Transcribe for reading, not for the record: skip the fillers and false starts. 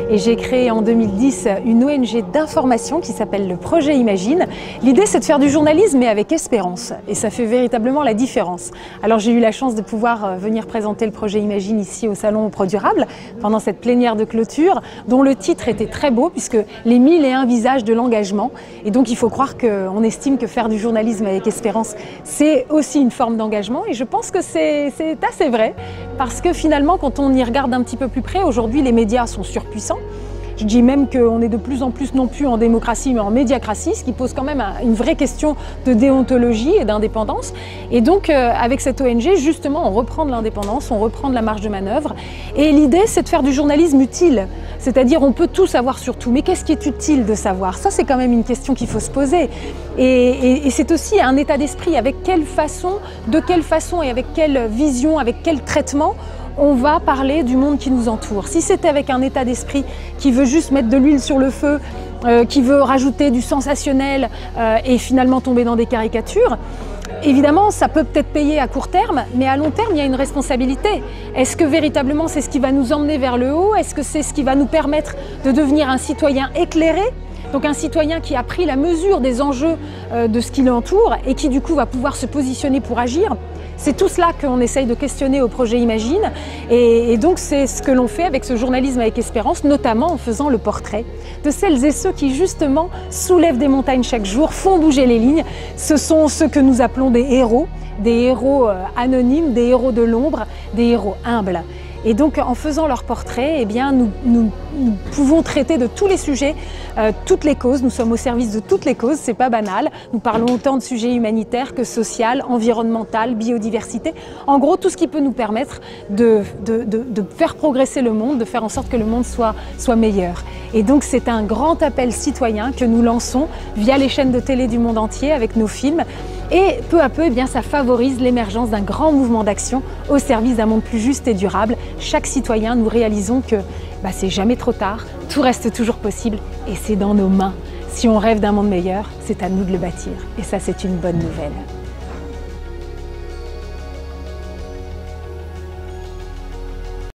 et j'ai créé en 2010 une ONG d'information qui s'appelle le Projet Imagine. L'idée, c'est de faire du journalisme mais avec espérance et ça fait véritablement la différence. Alors j'ai eu la chance de pouvoir venir présenter le Projet Imagine ici au Salon ProDurable pendant cette plénière de clôture dont le titre était très beau puisque les 1001 visages de l'engagement, et donc il faut croire qu'on estime que faire du journalisme avec espérance, c'est aussi une forme d'engagement et je pense que c'est assez vrai parce que finalement quand on y regarde un petit peu plus près, aujourd'hui les médias sont surpuissants. Je dis même qu'on est de plus en plus non plus en démocratie mais en médiacratie, ce qui pose quand même une vraie question de déontologie et d'indépendance. Et donc avec cette ONG, justement, on reprend de l'indépendance, on reprend de la marge de manœuvre. Et l'idée, c'est de faire du journalisme utile. C'est-à-dire, on peut tout savoir sur tout, mais qu'est-ce qui est utile de savoir? Ça, c'est quand même une question qu'il faut se poser. Et c'est aussi un état d'esprit, avec quelle façon, de quelle façon et avec quelle vision, avec quel traitement on va parler du monde qui nous entoure. Si c'était avec un état d'esprit qui veut juste mettre de l'huile sur le feu, qui veut rajouter du sensationnel et finalement tomber dans des caricatures, évidemment, ça peut peut-être payer à court terme, mais à long terme, il y a une responsabilité. Est-ce que véritablement c'est ce qui va nous emmener vers le haut? Est-ce que c'est ce qui va nous permettre de devenir un citoyen éclairé? Donc un citoyen qui a pris la mesure des enjeux de ce qui l'entoure et qui du coup va pouvoir se positionner pour agir. C'est tout cela qu'on essaye de questionner au Projet Imagine et donc c'est ce que l'on fait avec ce journalisme avec espérance, notamment en faisant le portrait de celles et ceux qui justement soulèvent des montagnes chaque jour, font bouger les lignes. Ce sont ceux que nous appelons des héros anonymes, des héros de l'ombre, des héros humbles. Et donc en faisant leur portrait, eh bien, nous pouvons traiter de tous les sujets, toutes les causes. Nous sommes au service de toutes les causes, c'est pas banal. Nous parlons autant de sujets humanitaires que sociaux, environnemental, biodiversité. En gros, tout ce qui peut nous permettre de faire progresser le monde, de faire en sorte que le monde soit meilleur. Et donc c'est un grand appel citoyen que nous lançons via les chaînes de télé du monde entier avec nos films. Et peu à peu, eh bien, ça favorise l'émergence d'un grand mouvement d'action au service d'un monde plus juste et durable. Chaque citoyen, nous réalisons que c'est jamais trop tard, tout reste toujours possible et c'est dans nos mains. Si on rêve d'un monde meilleur, c'est à nous de le bâtir. Et ça, c'est une bonne nouvelle.